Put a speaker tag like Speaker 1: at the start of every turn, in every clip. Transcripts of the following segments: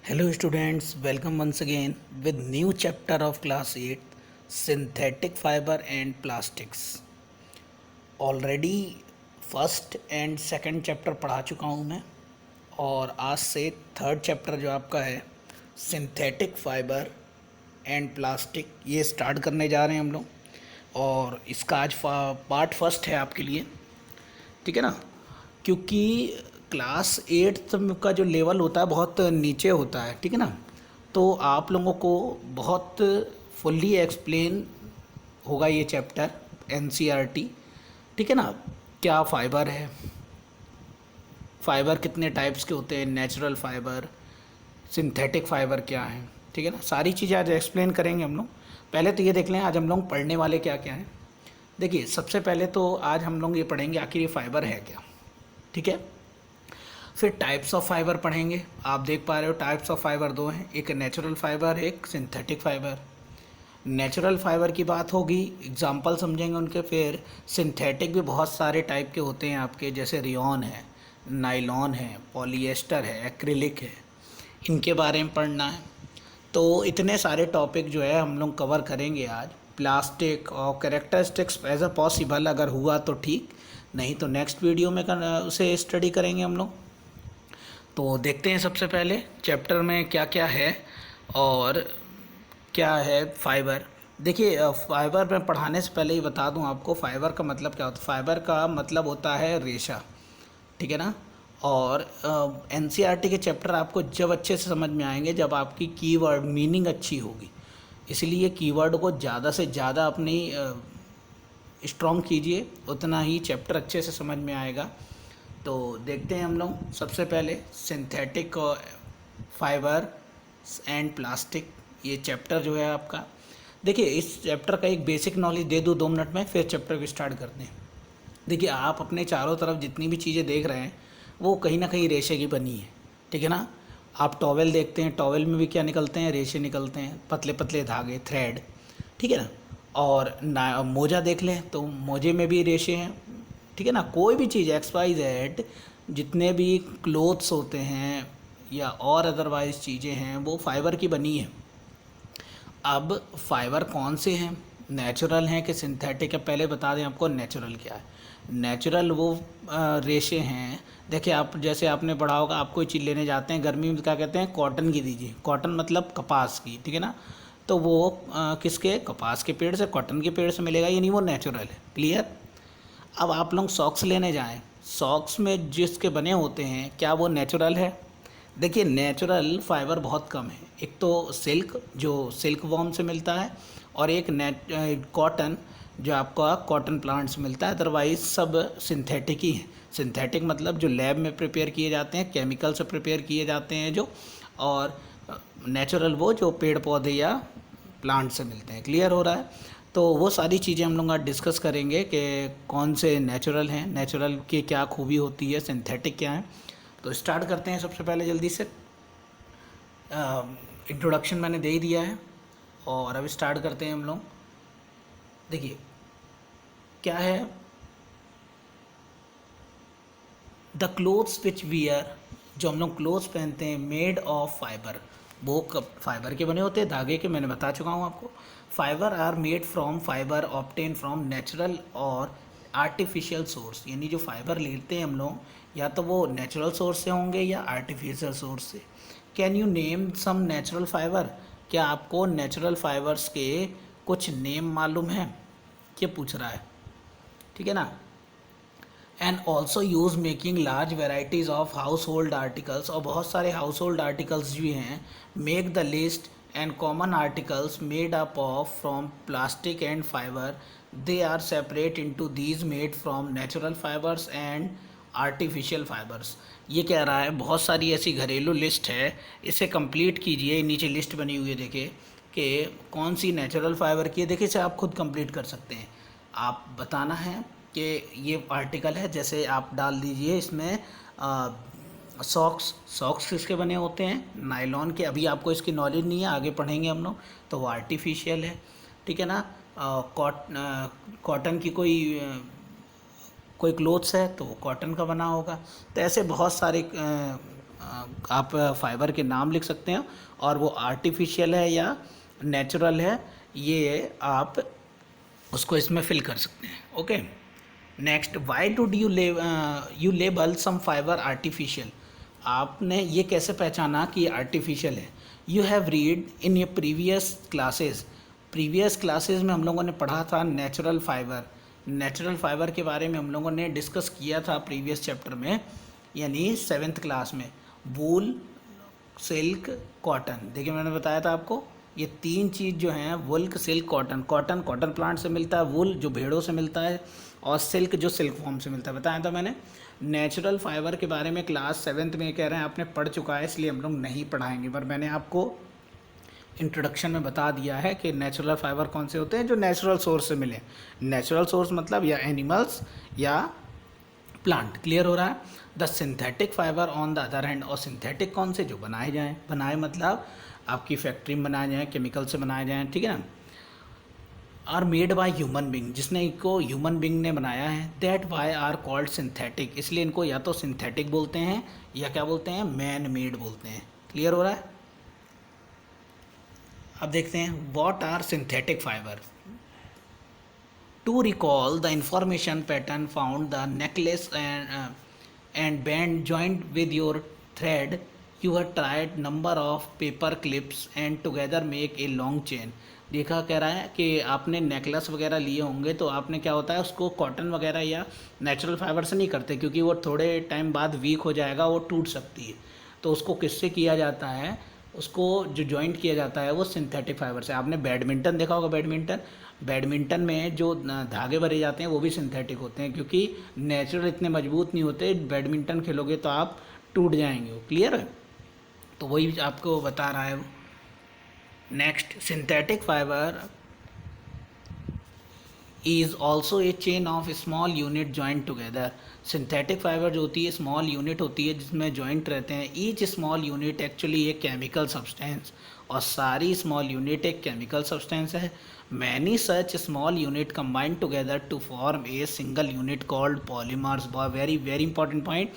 Speaker 1: Hello students, welcome once again with new chapter of class 8 synthetic fiber and plastics. Already first and second chapter पढ़ा चुका हूँ मैं और आज से थर्ड चैप्टर जो आपका है सिंथेटिक फाइबर एंड प्लास्टिक ये स्टार्ट करने जा रहे हैं हम लोग। और इसका आज पार्ट फर्स्ट है आपके लिए, ठीक है ना। क्योंकि क्लास एट्थ का जो लेवल होता है बहुत नीचे होता है, ठीक है ना। तो आप लोगों को बहुत फुल्ली एक्सप्लेन होगा ये चैप्टर एनसीईआरटी, ठीक है ना। क्या फ़ाइबर है, फ़ाइबर कितने टाइप्स के होते हैं, नेचुरल फ़ाइबर, सिंथेटिक फ़ाइबर क्या है, ठीक है ना। सारी चीज़ें आज एक्सप्लेन करेंगे हम लोग। पहले तो ये देख लें आज हम लोग पढ़ने वाले क्या क्या हैं। देखिए सबसे पहले तो आज हम लोग ये पढ़ेंगे आखिर ये फ़ाइबर है क्या, ठीक है। फिर टाइप्स ऑफ फाइबर पढ़ेंगे। आप देख पा रहे हो टाइप्स ऑफ फाइबर दो हैं, एक नेचुरल फाइबर, एक सिंथेटिक फाइबर। नेचुरल फाइबर की बात होगी, एग्जांपल समझेंगे उनके। फिर सिंथेटिक भी बहुत सारे टाइप के होते हैं आपके, जैसे रेयॉन है, नायलॉन है, पॉलिएस्टर है, एक्रिलिक है, इनके बारे में पढ़ना है। तो इतने सारे टॉपिक जो है हम लोग कवर करेंगे आज। प्लास्टिक और कैरेक्टरिस्टिक्स एज अ पॉसिबल अगर हुआ तो ठीक, नहीं तो नेक्स्ट वीडियो में उसे स्टडी करेंगे हम लोग। तो देखते हैं सबसे पहले चैप्टर में क्या क्या है और क्या है फ़ाइबर। देखिए फ़ाइबर में पढ़ाने से पहले ही बता दूं आपको फ़ाइबर का मतलब क्या होता है। फ़ाइबर का मतलब होता है रेशा, ठीक है ना। और एनसीईआरटी के चैप्टर आपको जब अच्छे से समझ में आएंगे जब आपकी कीवर्ड मीनिंग अच्छी होगी। इसलिए कीवर्ड को ज़्यादा से ज़्यादा अपनी स्ट्रॉन्ग कीजिए, उतना ही चैप्टर अच्छे से समझ में आएगा। तो देखते हैं हम लोग सबसे पहले सिंथेटिक फाइबर एंड प्लास्टिक, ये चैप्टर जो है आपका। देखिए इस चैप्टर का एक बेसिक नॉलेज दे दूँ 2 मिनट में, फिर चैप्टर को स्टार्ट करते हैं। देखिए आप अपने चारों तरफ जितनी भी चीज़ें देख रहे हैं वो कहीं ना कहीं रेशे की बनी है, ठीक है ना। आप टॉवेल देखते हैं, टॉवेल में भी क्या निकलते हैं, रेशे निकलते हैं, पतले पतले धागे, थ्रेड, ठीक है ना। और मोजा देख लें तो मोजे में भी रेशे हैं, ठीक है ना। कोई भी चीज़ XYZ जितने भी क्लोथ्स होते हैं या और अदरवाइज चीज़ें हैं वो फाइबर की बनी है। अब फाइबर कौन से हैं, नेचुरल हैं कि सिंथेटिक है। पहले बता दें आपको नेचुरल क्या है। नेचुरल वो रेशे हैं। देखिए आप जैसे आपने पढ़ा होगा, आप कोई चीज़ लेने जाते हैं गर्मी में क्या कहते हैं, कॉटन की दीजिए। कॉटन मतलब कपास की, ठीक है ना। तो वो किसके, कपास के पेड़ से, कॉटन के पेड़ से मिलेगा, यानी वो नेचुरल है। क्लियर। अब आप लोग सॉक्स लेने जाएं, सॉक्स में जिसके बने होते हैं क्या वो नेचुरल है। देखिए नेचुरल फाइबर बहुत कम है। एक तो सिल्क जो सिल्क वॉर्म से मिलता है, और एक कॉटन जो आपका कॉटन प्लांट से मिलता है। अदरवाइज सब सिंथेटिक ही है। सिंथेटिक मतलब जो लैब में प्रिपेयर किए जाते हैं, केमिकल से प्रिपेयर किए जाते हैं जो, और नेचुरल वो जो पेड़ पौधे या प्लांट से मिलते हैं। क्लियर हो रहा है। तो वो सारी चीज़ें हम लोग आज डिस्कस करेंगे कि कौन से नेचुरल हैं, नेचुरल की क्या खूबी होती है, सिंथेटिक क्या है। तो स्टार्ट करते हैं सबसे पहले जल्दी से। इंट्रोडक्शन मैंने दे ही दिया है और अब स्टार्ट करते हैं हम लोग। देखिए क्या है, द क्लोथ्स विच वियर, जो हम लोग क्लोथ्स पहनते हैं, मेड ऑफ फाइबर, वो फाइबर के बने होते हैं, धागे के, मैंने बता चुका हूँ आपको। Fibre are made from fibre obtain from natural और आर्टिफिशियल सोर्स, यानी जो फाइबर लेते हैं हम लोग या तो वो नेचुरल सोर्स से होंगे या आर्टिफिशियल सोर्स से। Can you name some natural fibre, क्या आपको नेचुरल फाइबर्स के कुछ नेम मालूम है, ये पूछ रहा है, ठीक है ना। And also use making large varieties of household articles, और बहुत सारे हाउस होल्ड आर्टिकल्स भी हैं। Make the list and common articles made up of from plastic and fibre, they are separate into these made from natural fibres and artificial fibres. ये कह रहा है बहुत सारी ऐसी घरेलू लिस्ट है, इसे कंप्लीट कीजिए। नीचे लिस्ट बनी हुई है देखिए कि कौन सी नेचुरल फाइबर की है। देखिए इसे आप खुद कंप्लीट कर सकते हैं। आप बताना है कि ये आर्टिकल है, जैसे आप डाल दीजिए इसमें सॉक्स। सॉक्स किसके बने होते हैं, नायलॉन के। अभी आपको इसकी नॉलेज नहीं है, आगे पढ़ेंगे हम लोग, तो वो आर्टिफिशियल है, ठीक है ना। कॉटन की कोई क्लोथ्स है तो वो कॉटन का बना होगा। तो ऐसे बहुत सारे आप फाइबर के नाम लिख सकते हैं और वो आर्टिफिशियल है या नेचुरल है ये आप उसको इसमें फिल कर सकते हैं। Okay, next, why did you label some fibre artificial. आपने ये कैसे पहचाना कि ये आर्टिफिशियल है? You have read in your previous classes में हम लोगों ने पढ़ा था नेचुरल फाइबर के बारे में हम लोगों ने डिस्कस किया था प्रीवियस चैप्टर में, यानी 7th क्लास में। वूल, सिल्क, कॉटन। देखिए मैंने बताया था आपको ये 3 चीज़ जो हैं, वुल्क, सिल्क, कॉटन। कॉटन प्लांट से मिलता है, वुल जो भेड़ों से मिलता है, और सिल्क जो सिल्क फॉर्म से मिलता है। बताया था मैंने। नेचुरल फाइबर के बारे में क्लास 7th में कह रहे हैं आपने पढ़ चुका है, इसलिए हम लोग नहीं पढ़ाएंगे, पर मैंने आपको इंट्रोडक्शन में बता दिया है कि नेचुरल फाइबर कौन से होते हैं जो नेचुरल सोर्स से मिले। नेचुरल सोर्स मतलब या एनिमल्स या प्लांट। क्लियर हो रहा है? The synthetic fibre on the other hand, और सिंथेटिक कौन से? जो बनाए जाएँ। बनाए मतलब आपकी फैक्ट्री में बनाए जाएँ, केमिकल से बनाए जाएँ, ठीक है ना। Are made by human being, जिसने इनको ह्यूमन बींग ने बनाया है। That why are called synthetic, इसलिए इनको या तो सिंथेटिक बोलते हैं या क्या बोलते हैं, मैन मेड बोलते हैं। क्लियर हो रहा है? अब देखते हैं what are synthetic fibre. To recall the information pattern found the necklace and band joined with your thread, you have tried number of paper clips and together make a long chain। देखा कह रहा है कि आपने necklace वगैरह लिए होंगे तो आपने क्या होता है उसको कॉटन वगैरह या नेचुरल फाइबर से नहीं करते, क्योंकि वो थोड़े टाइम बाद वीक हो जाएगा, वो टूट सकती है। तो उसको किससे किया जाता है? उसको जो जॉइंट किया जाता है वो सिंथेटिक फाइबर से। आपने बैडमिंटन देखा होगा, बैडमिंटन में जो धागे भरे जाते हैं वो भी सिंथेटिक होते हैं, क्योंकि नेचुरल इतने मजबूत नहीं होते। बैडमिंटन खेलोगे तो आप टूट जाएंगे। क्लियर है? तो वही आपको बता रहा है वो। Next, synthetic fibre is also a chain of small unit joint together. Synthetic fibre जो होती है स्मॉल यूनिट होती है जिसमें जॉइंट रहते हैं। Each small unit actually a chemical substance, और सारी स्मॉल यूनिट एक केमिकल सब्सटेंस है। Many such small unit combine together to form a single unit called polymers. Very very important point.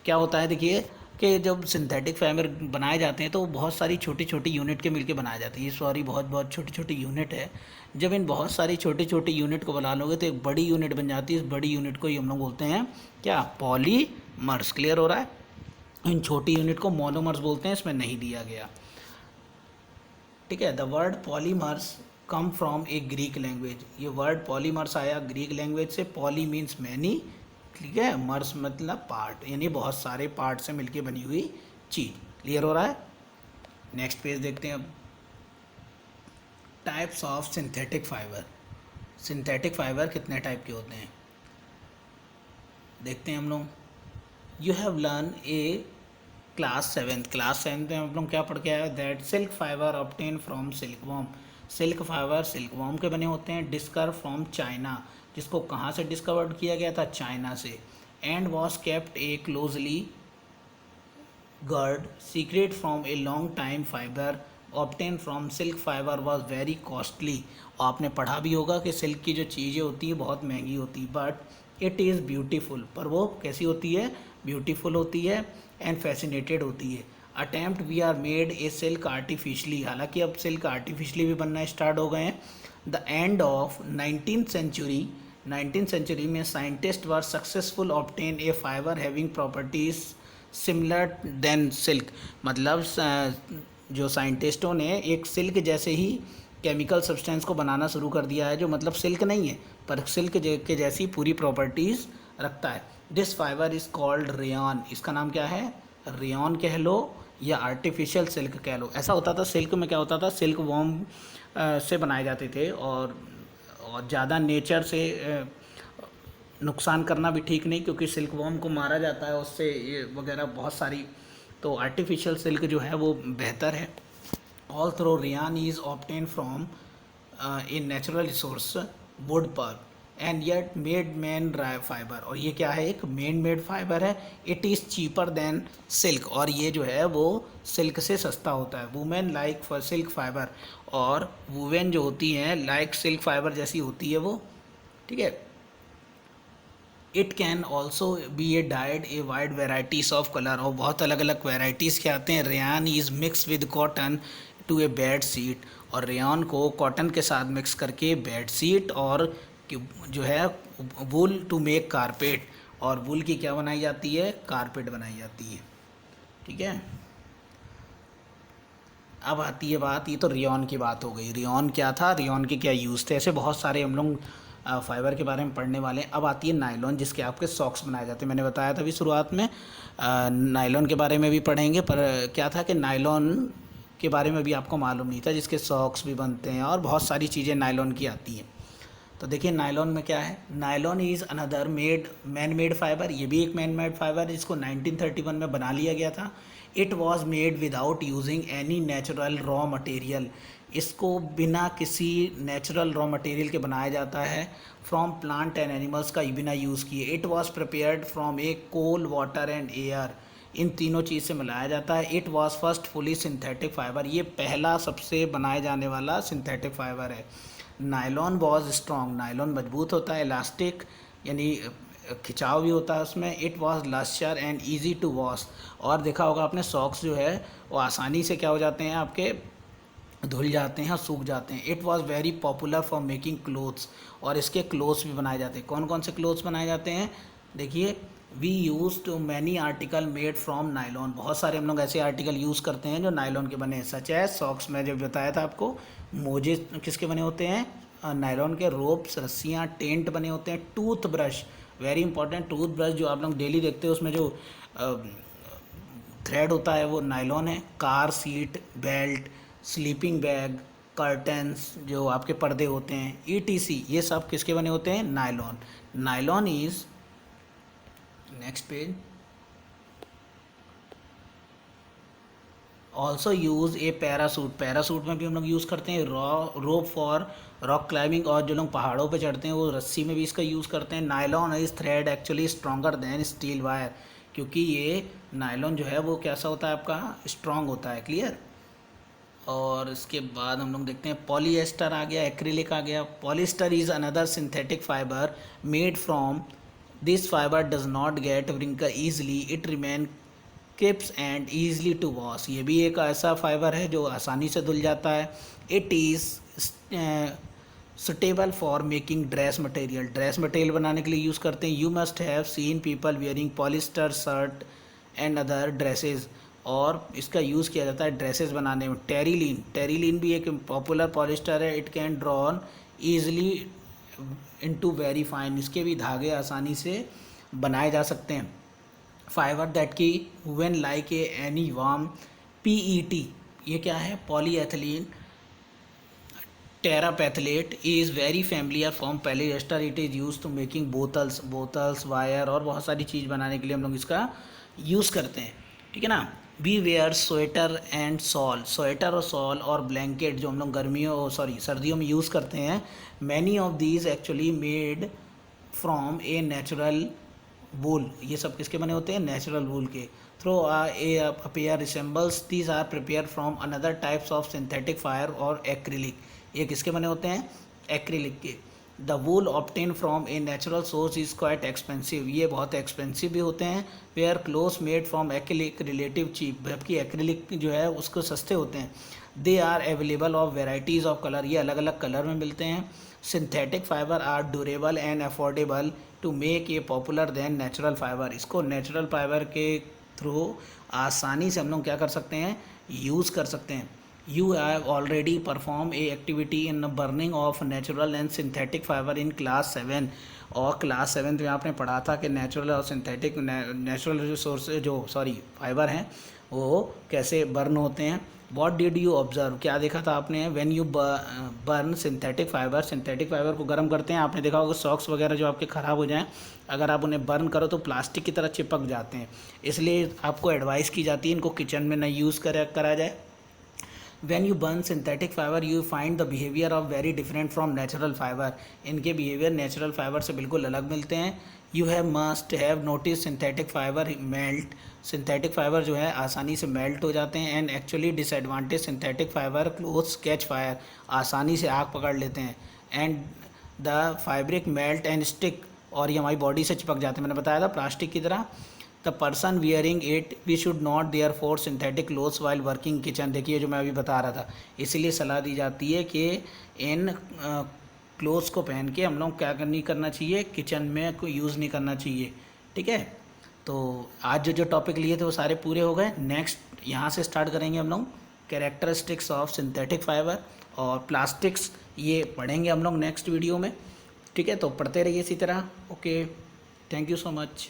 Speaker 1: क्या होता है देखिए कि जब सिंथेटिक फाइबर बनाए जाते हैं तो बहुत सारी छोटी छोटी यूनिट के मिलके बनाए जाते हैं। सॉरी, बहुत छोटी छोटी यूनिट है। जब इन बहुत सारी छोटी छोटी यूनिट को बना लोगे तो एक बड़ी यूनिट बन जाती है। इस बड़ी यूनिट को ही हम लोग बोलते हैं क्या? पॉलीमर्स। क्लियर हो रहा है? इन छोटी यूनिट को मोनोमर्स बोलते हैं, इसमें नहीं दिया गया। ठीक है। The word polymers come from A Greek language. ये वर्ड पॉलीमर्स आया ग्रीक लैंग्वेज से। पॉली मीन्स मैनी, ठीक है, मर्स मतलब पार्ट, यानी बहुत सारे पार्ट से मिलके बनी हुई चीज़। क्लियर हो रहा है? नेक्स्ट पेज देखते हैं अब। Types of synthetic fibre. Synthetic fibre कितने टाइप के होते हैं देखते हैं हम लोग। You have learn A class 7 में हम लोग क्या पढ़ के आए? That silk fibre obtain from silkworm. Silk fibre silkworm के बने होते हैं। डिस्कवर फ्रॉम चाइना, जिसको कहाँ से डिस्कवर्ड किया गया था? चाइना से। And was kept a closely guarded secret from a long time. Fibre obtain from silk fibre was very costly. आपने पढ़ा भी होगा कि सिल्क की जो चीज़ें होती हैं बहुत महंगी होती है, बट इट इज़ ब्यूटीफुल। पर वो कैसी होती है? ब्यूटीफुल होती है एंड फैसिनेटेड होती है। Attempt we are made a silk artificially. हालांकि अब सिल्क आर्टिफिशली भी बनना स्टार्ट हो गए हैं। The end of 19th century में scientist were successful obtain a fibre having properties similar than silk. मतलब जो साइंटिस्टों ने एक सिल्क जैसे ही केमिकल सब्सटेंस को बनाना शुरू कर दिया है, जो मतलब सिल्क नहीं है पर सिल्क के जैसी पूरी प्रॉपर्टीज़ रखता है। This fibre is called rayon. इसका नाम क्या है? रेयॉन कह लो या आर्टिफिशियल सिल्क कह लो। ऐसा होता था सिल्क में, क्या होता था, सिल्क वॉर्म से बनाए जाते थे, और ज़्यादा नेचर से नुकसान करना भी ठीक नहीं, क्योंकि सिल्क वॉर्म को मारा जाता है उससे, ये वगैरह बहुत सारी। तो आर्टिफिशियल सिल्क जो है वो बेहतर है। Although rayon is obtain from a natural resource wood pulp and yet made man dry fibre. और ये क्या है? एक मैन मेड फाइबर है। It is cheaper than silk, और ये जो है वो सिल्क से सस्ता होता है। Women like for silk fibre, और वुमेन जो होती हैं लाइक सिल्क फाइबर जैसी होती है वो, ठीक है। It can also be a dyed a wide varieties of colour, और बहुत अलग अलग वेराइटीज़ के आते हैं। Rayon is mix with cotton to a bed sheet, और रेयान को कॉटन के साथ मिक्स करके बेड शीट और जो है वूल टू मेक कारपेट, और वूल की क्या बनाई जाती है, कारपेट बनाई जाती है। ठीक है, अब आती है बात, ये तो रेयॉन की बात हो गई, रेयॉन क्या था, रेयॉन के क्या यूज़ थे, ऐसे बहुत सारे हम लोग फाइबर के बारे में पढ़ने वाले हैं। अब आती है नायलॉन, जिसके आपके सॉक्स बनाए जाते हैं। मैंने बताया था अभी शुरुआत में नायलॉन के बारे में भी पढ़ेंगे, पर क्या था कि नायलॉन के बारे में भी आपको मालूम नहीं था, जिसके सॉक्स भी बनते हैं और बहुत सारी चीज़ें नायलॉन की आती हैं। तो देखिए नायलॉन में क्या है, nylon is another man made fibre, ये भी एक मैन मेड फाइबर है जिसको 1931 में बना लिया गया था। It was made without using any natural raw material, इसको बिना किसी नेचुरल रॉ मटेरियल के बनाया जाता है, फ्रॉम प्लांट एंड एनिमल्स का बिना यूज़ किए। It was prepared from a coal, water and air, इन तीनों चीज़ से मिलाया जाता है। It was first fully synthetic fibre, ये पहला सबसे बनाए जाने वाला सिंथेटिक फाइबर है। नायलॉन वॉज स्ट्रॉन्ग, नायलॉन मजबूत होता है, इलास्टिक यानी खिंचाव भी होता है उसमें। It was lustre and easy to wash, और देखा होगा आपने सॉक्स जो है वो आसानी से क्या हो जाते हैं, आपके धुल जाते हैं और सूख जाते हैं। It was very popular for making clothes, और इसके क्लोथ्स भी बनाए जाते हैं। कौन कौन से क्लोथ्स बनाए जाते हैं, देखिए we use to many article made from nylon, बहुत सारे हम लोग ऐसे आर्टिकल यूज़ करते हैं जो नायलॉन के बने हैं, सच है सॉक्स में जब बताया था आपको, मोजे किसके बने होते हैं, नायलॉन के, रोप्स रस्सियाँ, टेंट बने होते हैं, tooth brush, very important, tooth brush जो आप लोग डेली देखते हो उसमें जो थ्रेड होता है वो नायलॉन है, car seat, belt, sleeping bag, curtains जो आपके पर्दे होते हैं, ईटीसी, ये सब किसके बने होते हैं, nylon. Nylon is, next page, also use A parachute, parachute में भी हम लोग यूज़ करते हैं, रोप फॉर रॉक क्लाइंबिंग, और जो लोग पहाड़ों पे चढ़ते हैं वो रस्सी में भी इसका यूज़ करते हैं। Nylon is thread actually stronger than steel wire, क्योंकि ये नायलॉन जो है वो कैसा होता है आपका, स्ट्रॉन्ग होता है, क्लियर। और इसके बाद हम लोग देखते हैं पॉलीएस्टर आ गया, एक्रिलिक आ गया। Polyester is another synthetic fibre made from this fibre does not get wrinkle easily, it remain keeps and easily to wash, ये भी एक ऐसा फाइबर है जो आसानी से धुल जाता है। It is suitable for making dress material, dress material बनाने के लिए यूज़ करते हैं। You must have seen people wearing polyester shirt and other dresses, और इसका यूज़ किया जाता है ड्रेसेस बनाने में। टेरिलीन, टेरिलीन भी एक पॉपुलर पॉलिस्टर है, it can drawn easily into very fine, इसके भी धागे आसानी से बनाए जा सकते हैं। फाइबर दैट की when like a any warm, PET, ये क्या है, polyethylene terephthalate is very familiar from polyester, it is use to making bottles wire, और बहुत सारी चीज़ बनाने के लिए हम लोग इसका यूज़ करते हैं, ठीक है ना। We wear sweater and shawl, sweater और सॉल और ब्लैंकेट जो हम लोग सर्दियों में यूज़ करते हैं, many of these actually made from a natural wool, ये सब किसके बने होते हैं, नेचुरल वूल के। Throw a pair resembles, these are prepare from another types of synthetic fire और एक्रिलिक, ये किसके बने होते हैं, एक्रिलिक के। The wool obtain from a natural source is quite expensive, ये बहुत एक्सपेंसिव भी होते हैं। Wear cloth made from acrylic relative cheap, जबकि एक्रिलिक जो है उसको सस्ते होते हैं। They are available of varieties of colour, ये अलग अलग कलर में मिलते हैं। Synthetic fibre are durable and affordable to make a popular then natural fibre, इसको नेचुरल फाइबर के थ्रू आसानी से हम लोग क्या कर सकते हैं, यूज़ कर सकते हैं। You have already perform a activity in burning of natural and synthetic fibre in class 7, और क्लास 7 में आपने पढ़ा था कि नेचुरल और सिंथेटिक, नेचुरल जो फाइबर हैं वो कैसे बर्न होते हैं। वॉट डिड यू ऑब्जर्व, क्या देखा था आपने, when you burn synthetic fibre, synthetic fibre को गर्म करते हैं, आपने देखा होगा सॉक्स वगैरह जो आपके ख़राब हो जाएं, अगर आप उन्हें बर्न करो तो प्लास्टिक की तरह चिपक जाते हैं, इसलिए आपको एडवाइस की जाती है इनको किचन में न यूज़ करा जाए। When you burn synthetic fiber, you find the behavior of very different from natural fiber. इनके behavior natural fiber से बिल्कुल अलग मिलते हैं। You must have noticed synthetic fiber melt. synthetic fiber जो है आसानी से melt हो जाते हैं, and actually disadvantage synthetic fiber clothes catch fire, आसानी से आग पकड़ लेते हैं, and the fabric melt and stick और ये हमारी बॉडी से चिपक जाते हैं, मैंने बताया था प्लास्टिक की तरह। The person wearing it we should not there for synthetic clothes while working kitchen. देखिए जो मैं अभी बता रहा था, इसीलिए सलाह दी जाती है कि इन क्लोथ्स को पहन के हम लोग क्या नहीं करना चाहिए, किचन में कोई यूज़ नहीं करना चाहिए। ठीक है, तो आज जो जो टॉपिक लिए थे वो सारे पूरे हो गए। नेक्स्ट यहाँ से स्टार्ट करेंगे हम लोग कैरेक्टरिस्टिक्स ऑफ सिंथेटिक फाइबर और प्लास्टिक्स, ये पढ़ेंगे हम लोग नेक्स्ट वीडियो में। ठीक है, तो पढ़ते रहिए इसी तरह। Okay, thank you so much.